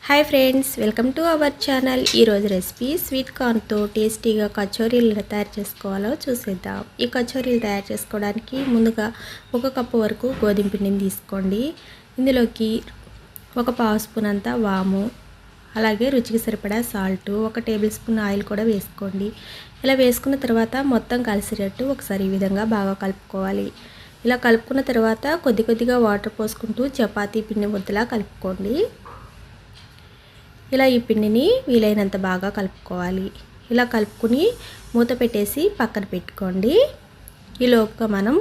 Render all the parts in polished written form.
Hi friends, welcome to our channel. ఈరోజు recipe sweet కార్న్తో టేస్టీగా కచోరీలు తయారు చేసుకోవాలో చూసేద్దాం. ఈ కచోరీలు తయారు చేసుకోవడానికి ముందుగా 1 కప్పు వరకు గోధుమ పిండిని తీసుకోండి. ఇందులోకి 1 పావు స్పూన్ అంతా వాము, అలాగే రుచికి సరిపడా సాల్ట్, 1 టేబుల్ స్పూన్ ఆయిల్ కూడా వేసుకోండి. ఇలా వేసుకున్న తర్వాత మొత్తం కలిసేటట్టు ఒకసారి ఈ విధంగా బాగా కలుపుకోవాలి. ఇలా కలుపుకున్న తర్వాత కొద్ది కొద్దిగా వాటర్ పోసుకుంటూ చపాతీ పిండి ముద్దలా కలుపుకోండి. ఇలా ఈ పిండిని వీలైనంత బాగా కలుపుకోవాలి. ఇలా కలుపుకుని మూత పెట్టేసి పక్కన పెట్టుకోండి. ఈ లోపుగా మనం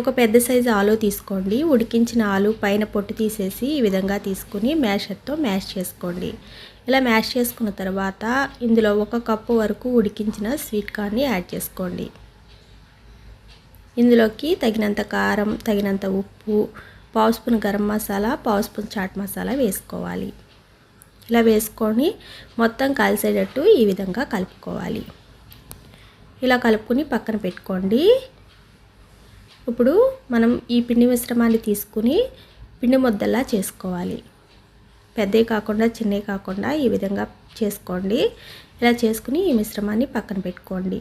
ఒక పెద్ద సైజు ఆలు తీసుకోండి. ఉడికించిన ఆలు పైన పొట్టు తీసేసి ఈ విధంగా తీసుకుని మ్యాషర్తో మ్యాష్ చేసుకోండి. ఇలా మ్యాష్ చేసుకున్న తర్వాత ఇందులో 1 కప్పు వరకు ఉడికించిన స్వీట్ కార్న్ని యాడ్ చేసుకోండి. ఇందులోకి తగినంత కారం, తగినంత ఉప్పు, పావు స్పూన్ గరం మసాలా, పావు స్పూన్ చాట్ మసాలా వేసుకోవాలి. ఇలా వేసుకొని మొత్తం కలిసేటట్టు ఈ విధంగా కలుపుకోవాలి. ఇలా కలుపుకొని పక్కన పెట్టుకోండి. ఇప్పుడు మనం ఈ పిండి మిశ్రమాన్ని తీసుకుని పిండి ముద్దలా చేసుకోవాలి. పెద్దవి కాకుండా చిన్నవి కాకుండా ఈ విధంగా చేసుకోండి. ఇలా చేసుకుని ఈ మిశ్రమాన్ని పక్కన పెట్టుకోండి.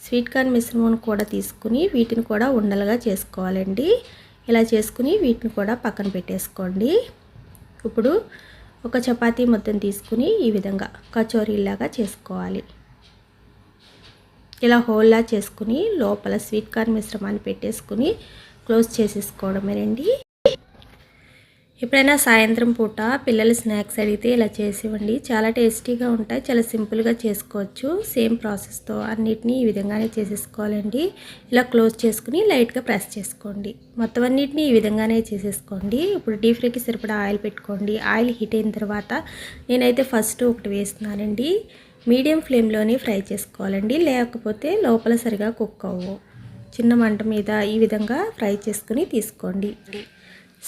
స్వీట్ కార్న్ మిశ్రమం కూడా తీసుకుని వీటిని కూడా ఉండలుగా చేసుకోవాలండి. ఇలా చేసుకుని వీటిని కూడా పక్కన పెట్టేసుకోండి. ఇప్పుడు ఒక చపాతీ ముద్దను తీసుకుని ఈ విధంగా కచోరీలాగా చేసుకోవాలి. ఇలా హోల్లా చేసుకుని లోపల స్వీట్ కార్న్ మిశ్రమాన్ని పెట్టేసుకుని క్లోజ్ చేసేసుకోవడమేనండి. ఎప్పుడైనా సాయంత్రం పూట పిల్లలు స్నాక్స్ అడిగితే ఇలా చేసి ఇవ్వండి. చాలా టేస్టీగా ఉంటాయి. చాలా సింపుల్గా చేసుకోవచ్చు. సేమ్ ప్రాసెస్తో అన్నిటినీ ఈ విధంగానే చేసేసుకోవాలండి. ఇలా క్లోజ్ చేసుకుని లైట్గా ప్రెస్ చేసుకోండి. మొత్తం అన్నిటినీ ఈ విధంగానే చేసేసుకోండి. ఇప్పుడు డీప్ ఫ్రైకి సరిపడా ఆయిల్ పెట్టుకోండి. ఆయిల్ హీట్ అయిన తర్వాత నేనైతే ఫస్ట్ ఒకటి వేస్తున్నానండి. మీడియం ఫ్లేమ్లోనే ఫ్రై చేసుకోవాలండి, లేకపోతే లోపల సరిగా కుక్ అవ్వవు. చిన్న మంట మీద ఈ విధంగా ఫ్రై చేసుకుని తీసుకోండి.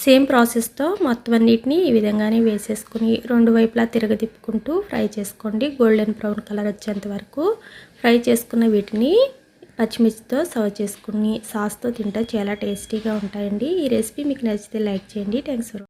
సేమ్ ప్రాసెస్తో మొత్తం అన్నిటిని ఈ విధంగానే వేసేసుకుని 2 వైపులా తిరగతిప్పుకుంటూ ఫ్రై చేసుకోండి. గోల్డెన్ బ్రౌన్ కలర్ వచ్చేంత వరకు ఫ్రై చేసుకున్న వీటిని పచ్చిమిర్చితో సర్వ్ చేసుకుని సాస్తో తింటే చాలా టేస్టీగా ఉంటాయండి. ఈ రెసిపీ మీకు నచ్చితే లైక్ చేయండి. Thanks for